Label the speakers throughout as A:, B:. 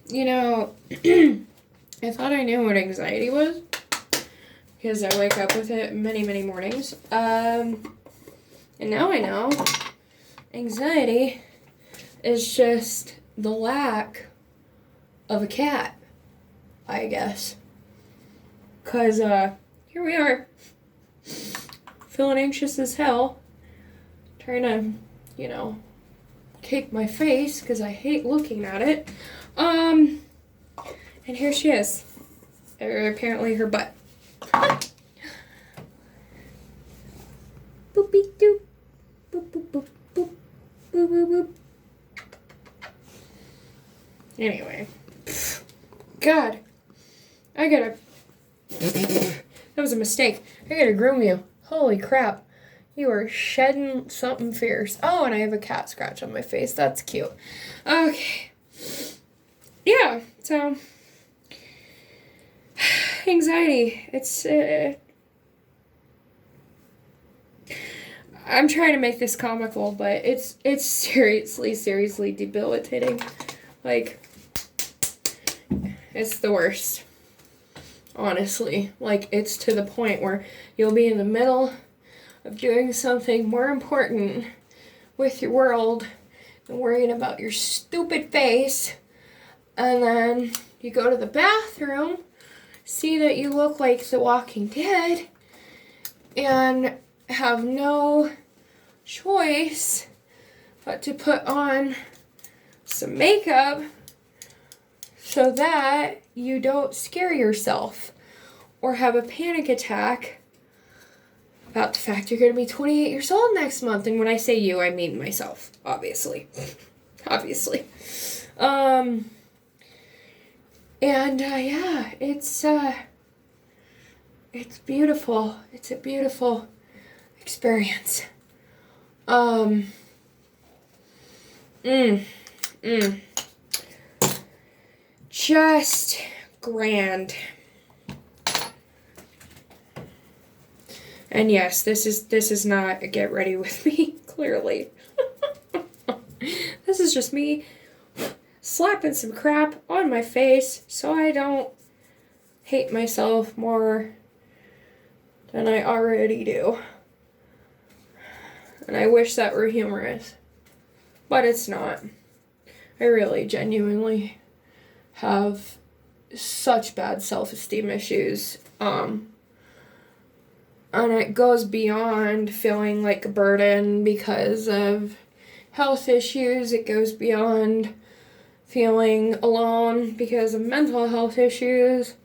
A: You know, I thought I knew what anxiety was because I wake up with it many, many mornings. And now I know anxiety is just the lack of a cat, I guess. Because here we are, feeling anxious as hell, trying to, cake my face because I hate looking at it. And here she is. Or apparently her butt. Boopy doop. Boop boop boop boop. Boop boop boop. Anyway. God. That was a mistake. I gotta groom you. Holy crap. You are shedding something fierce. Oh, and I have a cat scratch on my face. That's cute. Okay. Yeah, so anxiety. It's I'm trying to make this comical, but it's seriously debilitating. Like, it's the worst. Honestly, like, it's to the point where you'll be in the middle of doing something more important with your world than worrying about your stupid face, and then you go to the bathroom, see that you look like the Walking Dead, and have no choice but to put on some makeup so that you don't scare yourself or have a panic attack about the fact you're going to be 28 years old next month. And when I say you, I mean myself, obviously. Obviously. Yeah, it's beautiful. It's a beautiful experience. Just grand. And yes, this is not a get ready with me, clearly. This is just me slapping some crap on my face so I don't hate myself more than I already do. And I wish that were humorous, but it's not. I really genuinely have such bad self-esteem issues. And it goes beyond feeling like a burden because of health issues. It goes beyond feeling alone because of mental health issues.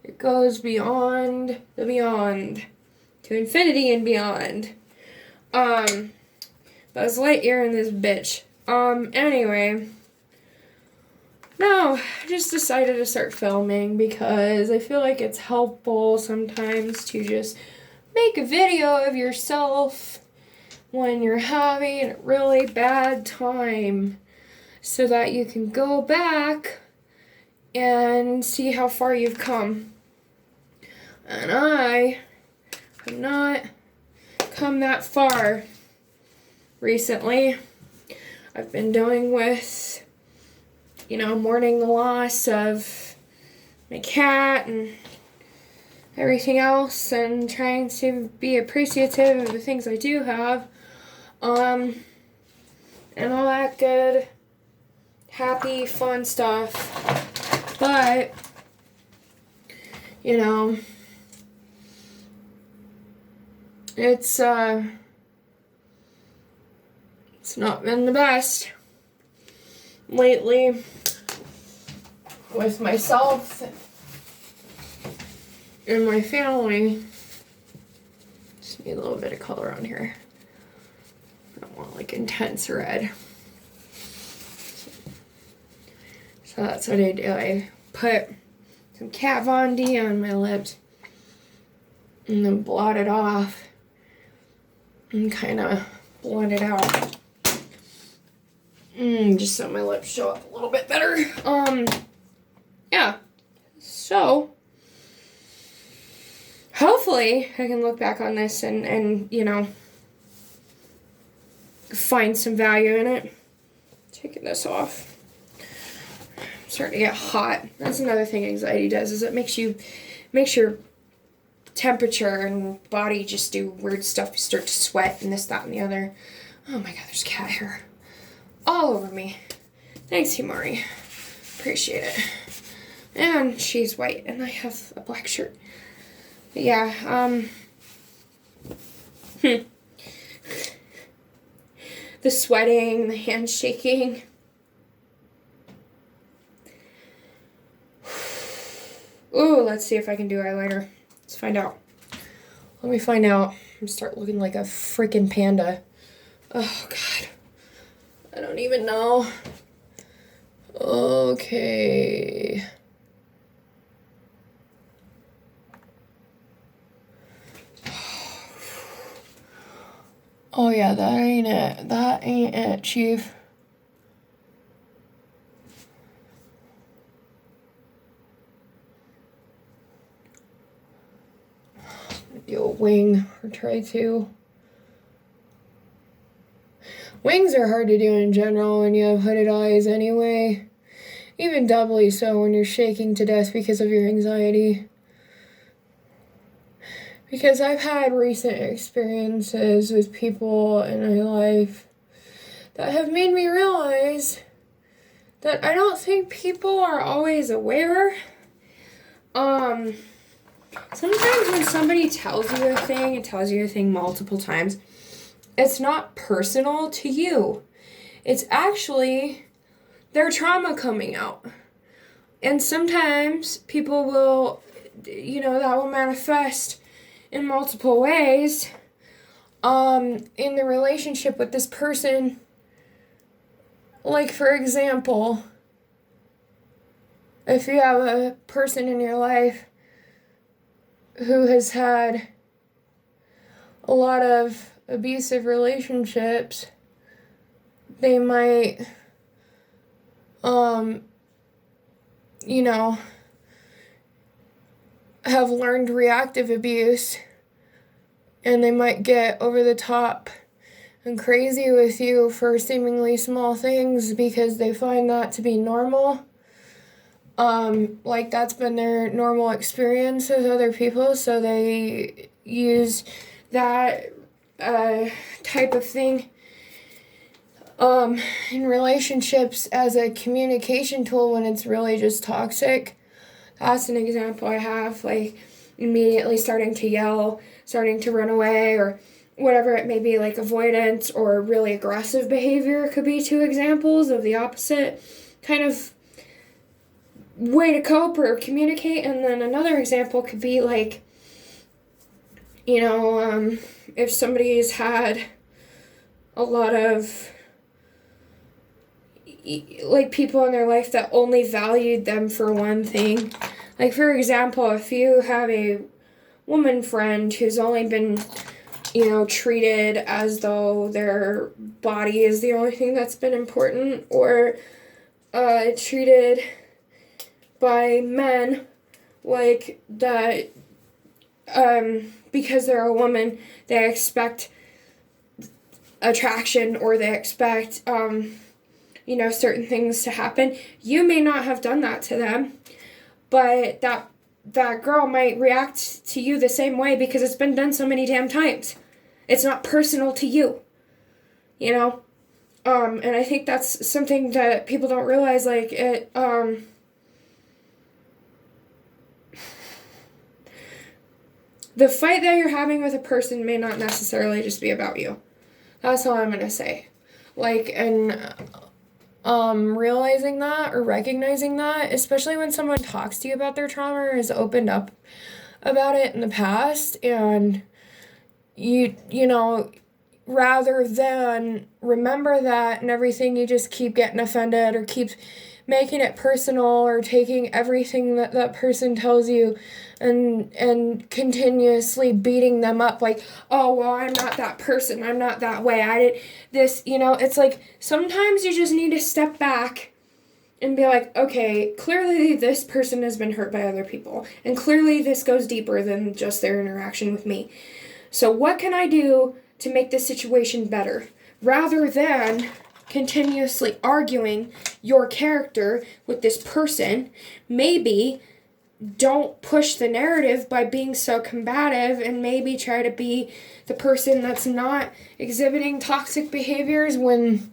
A: It goes beyond the beyond to infinity and beyond. Buzz Lightyear in this bitch. Anyway. No, I just decided to start filming because I feel like it's helpful sometimes to just make a video of yourself when you're having a really bad time so that you can go back and see how far you've come. And I have not come that far recently. I've been dealing with, mourning the loss of my cat and everything else, and trying to be appreciative of the things I do have, and all that good, happy, fun stuff. But, it's not been the best lately with myself and my family. Just need a little bit of color on here. I don't want intense red. So that's what I do. I put some Kat Von D on my lips and then blot it off and kind of blend it out. Just so my lips show up a little bit better. Yeah. So hopefully I can look back on this and find some value in it. Taking this off. starting to get hot. That's another thing anxiety does, is it makes your temperature and body just do weird stuff. You start to sweat and this, that, and the other. Oh my god, there's cat hair all over me. Thanks, Himari. Appreciate it. And she's white, and I have a black shirt. But yeah, the sweating, the handshaking. Ooh, let's see if I can do eyeliner. Let's find out. Let me find out. I'm gonna start looking like a freaking panda. Oh, God. I don't even know. Okay. Oh, yeah, that ain't it. That ain't it, Chief. Do a wing or try to. Wings are hard to do in general when you have hooded eyes anyway. Even doubly so when you're shaking to death because of your anxiety. Because I've had recent experiences with people in my life that have made me realize that I don't think people are always aware. Sometimes when somebody tells you a thing, and tells you a thing multiple times, it's not personal to you. It's actually their trauma coming out. And sometimes people will, that will manifest in multiple ways in the relationship with this person. Like, for example, if you have a person in your life who has had a lot of abusive relationships, they might, have learned reactive abuse, and they might get over the top and crazy with you for seemingly small things because they find that to be normal. Like that's been their normal experience with other people, so they use that type of thing in relationships as a communication tool when it's really just toxic. That's an example I have, like immediately starting to yell, starting to run away, or whatever it may be, like avoidance or really aggressive behavior could be two examples of the opposite kind of way to cope or communicate. And then another example could be like, if somebody's had a lot of like people in their life that only valued them for one thing. Like, for example, if you have a woman friend who's only been, treated as though their body is the only thing that's been important, or treated by men like that, because they're a woman, they expect attraction, or they expect, certain things to happen. You may not have done that to them, but that girl might react to you the same way because it's been done so many damn times. It's not personal to you, and I think that's something that people don't realize, like, it, the fight that you're having with a person may not necessarily just be about you. That's all I'm gonna say. Like, and realizing that or recognizing that, especially when someone talks to you about their trauma or has opened up about it in the past, and you rather than remember that and everything, you just keep getting offended or keep making it personal or taking everything that that person tells you and continuously beating them up like, oh, well, I'm not that person, I'm not that way, I did this, it's like sometimes you just need to step back and be like, okay, clearly this person has been hurt by other people, and clearly this goes deeper than just their interaction with me. So what can I do to make this situation better? Rather than continuously arguing your character with this person. Maybe don't push the narrative by being so combative, and maybe try to be the person that's not exhibiting toxic behaviors when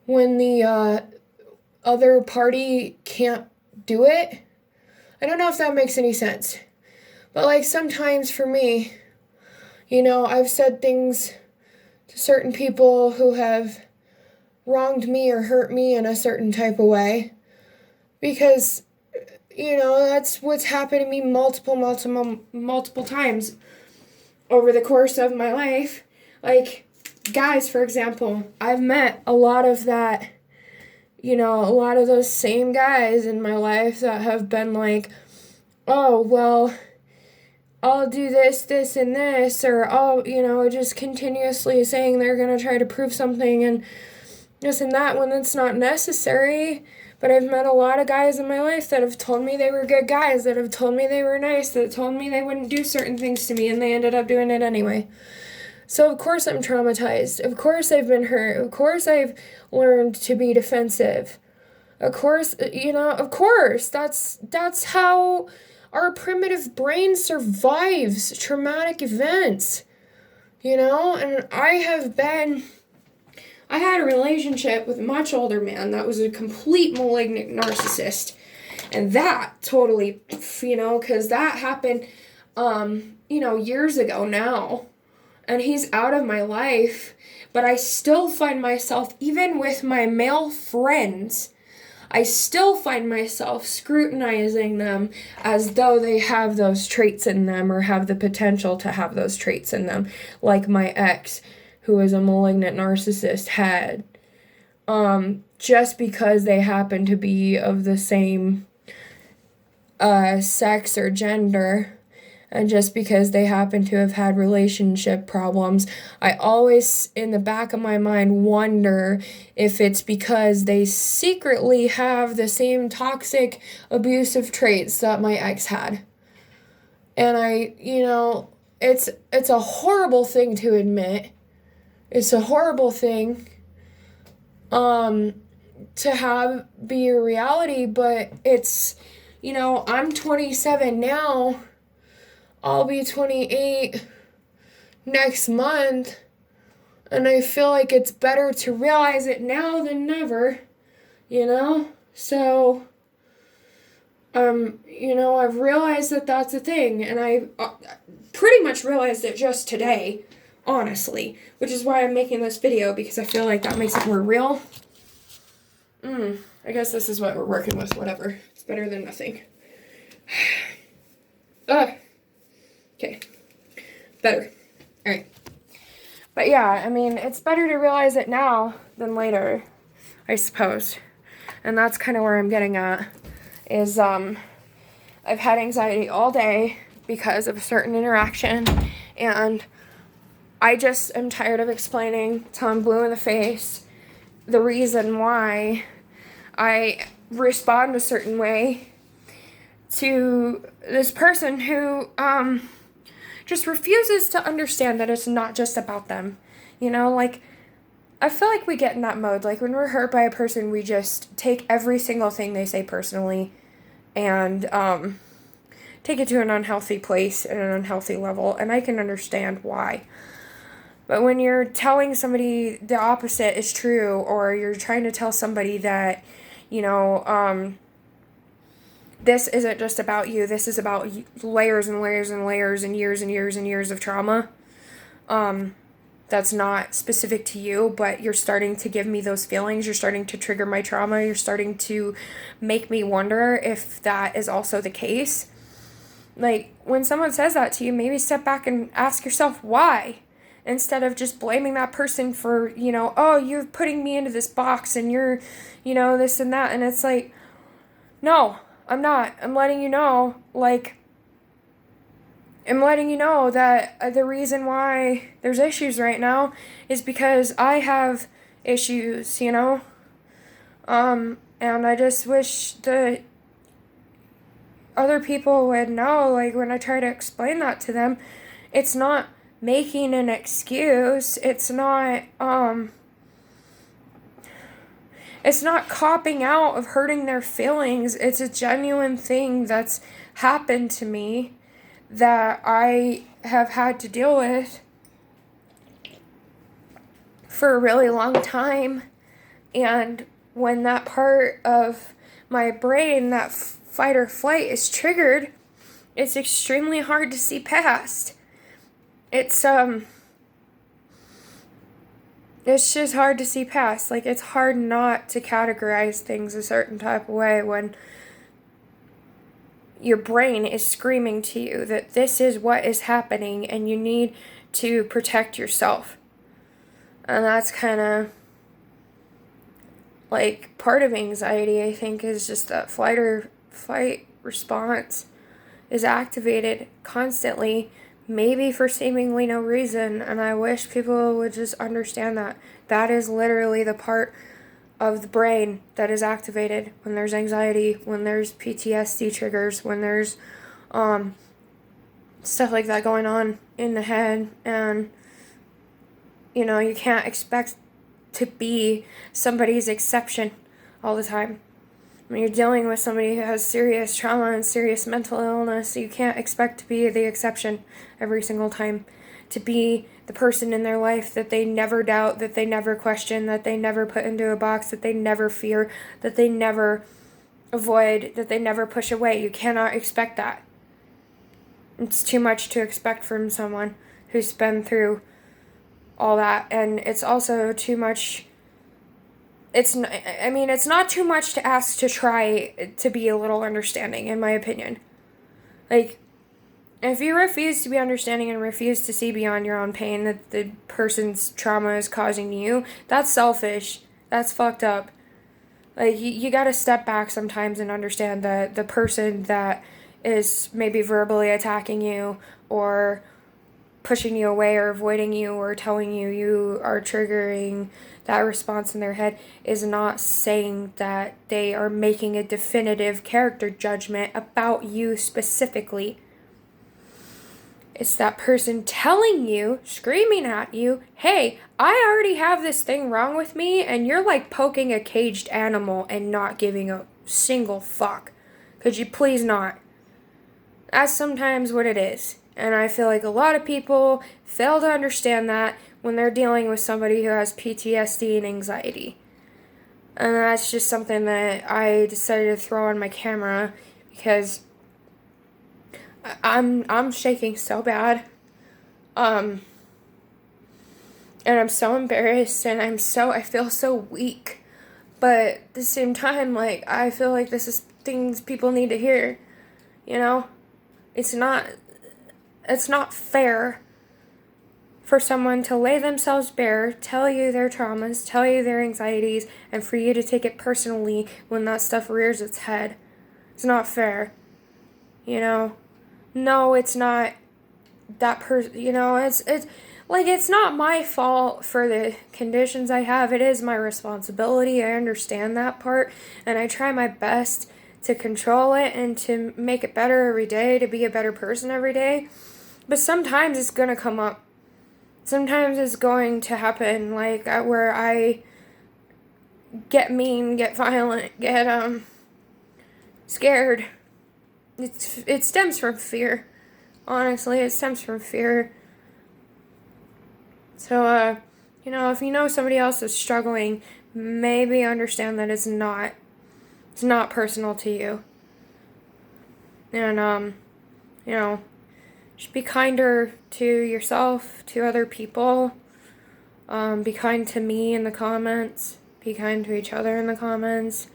A: the other party can't do it. I don't know if that makes any sense. But like sometimes for me, I've said things to certain people who have wronged me or hurt me in a certain type of way. Because, that's what's happened to me multiple times over the course of my life. Like, guys, for example, I've met a lot of that, a lot of those same guys in my life that have been like, oh, well, I'll do this, and this, or I'll, just continuously saying they're going to try to prove something and this and that when it's not necessary. But I've met a lot of guys in my life that have told me they were good guys, that have told me they were nice, that told me they wouldn't do certain things to me, and they ended up doing it anyway. So of course I'm traumatized. Of course I've been hurt. Of course I've learned to be defensive. Of course, that's how our primitive brain survives traumatic events. And I had a relationship with a much older man that was a complete malignant narcissist. And that totally, because that happened, years ago now. And he's out of my life. But I still find myself, even with my male friends, I still find myself scrutinizing them as though they have those traits in them or have the potential to have those traits in them, like my ex, who is a malignant narcissist, had. Just because they happen to be of the same sex or gender, and just because they happen to have had relationship problems, I always, in the back of my mind, wonder if it's because they secretly have the same toxic, abusive traits that my ex had. And it's a horrible thing to admit. It's a horrible thing to be a reality, but it's, I'm 27 now. I'll be 28 next month, and I feel like it's better to realize it now than never, So, I've realized that that's a thing, and I pretty much realized it just today, honestly, which is why I'm making this video, because I feel like that makes it more real. I guess this is what we're working with, whatever. It's better than nothing. Okay. Better. Alright. But yeah, it's better to realize it now than later, I suppose. And that's kind of where I'm getting at, is, I've had anxiety all day because of a certain interaction, and I just am tired of explaining till I'm blue in the face the reason why I respond a certain way to this person who, just refuses to understand that it's not just about them. I feel like we get in that mode. Like, when we're hurt by a person, we just take every single thing they say personally and take it to an unhealthy place and an unhealthy level, and I can understand why. But when you're telling somebody the opposite is true, or you're trying to tell somebody that, this isn't just about you, this is about layers and layers and layers and years and years and years of trauma, that's not specific to you, but you're starting to give me those feelings, you're starting to trigger my trauma, you're starting to make me wonder if that is also the case. Like, when someone says that to you, maybe step back and ask yourself why, instead of just blaming that person for, oh, you're putting me into this box and you're, this and that. And it's like, no, I'm not. I'm letting you know that the reason why there's issues right now is because I have issues, and I just wish that other people would know, like, when I try to explain that to them, it's not making an excuse, it's not, It's not copping out of hurting their feelings. It's a genuine thing that's happened to me that I have had to deal with for a really long time. And when that part of my brain, that fight or flight, is triggered, it's extremely hard to see past. It's just hard to see past. Like, it's hard not to categorize things a certain type of way when your brain is screaming to you that this is what is happening and you need to protect yourself. And that's kind of like part of anxiety, I think, is just that flight or fight response is activated constantly, maybe for seemingly no reason. And I wish people would just understand that that is literally the part of the brain that is activated when there's anxiety, when there's PTSD triggers, when there's stuff like that going on in the head. And you can't expect to be somebody's exception all the time. When you're dealing with somebody who has serious trauma and serious mental illness, you can't expect to be the exception every single time. To be the person in their life that they never doubt, that they never question, that they never put into a box, that they never fear, that they never avoid, that they never push away. You cannot expect that. It's too much to expect from someone who's been through all that. And it's also too much. It's not too much to ask to try to be a little understanding, in my opinion. Like, if you refuse to be understanding and refuse to see beyond your own pain that the person's trauma is causing you, that's selfish. That's fucked up. Like, you gotta step back sometimes and understand that the person that is maybe verbally attacking you or pushing you away or avoiding you or telling you are triggering that response in their head is not saying that they are making a definitive character judgment about you specifically. It's that person telling you, screaming at you, hey, I already have this thing wrong with me, and you're like poking a caged animal and not giving a single fuck. Could you please not? That's sometimes what it is. And I feel like a lot of people fail to understand that when they're dealing with somebody who has PTSD and anxiety. And that's just something that I decided to throw on my camera because I'm shaking so bad. And I'm so embarrassed and I feel so weak. But at the same time, like, I feel like this is things people need to hear. It's not fair for someone to lay themselves bare, tell you their traumas, tell you their anxieties, and for you to take it personally when that stuff rears its head. It's not fair. No, it's not that person, it's like, it's not my fault for the conditions I have. It is my responsibility. I understand that part, and I try my best to control it and to make it better every day, to be a better person every day. But sometimes it's going to come up. Sometimes it's going to happen, like, where I get mean, get violent, get, scared. It stems from fear. Honestly, it stems from fear. So, if you know somebody else is struggling, maybe understand that it's not personal to you. And, just be kinder to yourself, to other people. Be kind to me in the comments. Be kind to each other in the comments.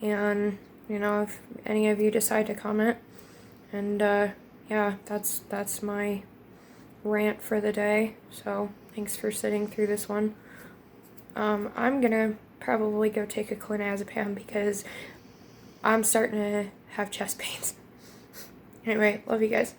A: And, if any of you decide to comment. And, that's my rant for the day. So, thanks for sitting through this one. I'm gonna probably go take a clonazepam because I'm starting to have chest pains. Anyway, love you guys.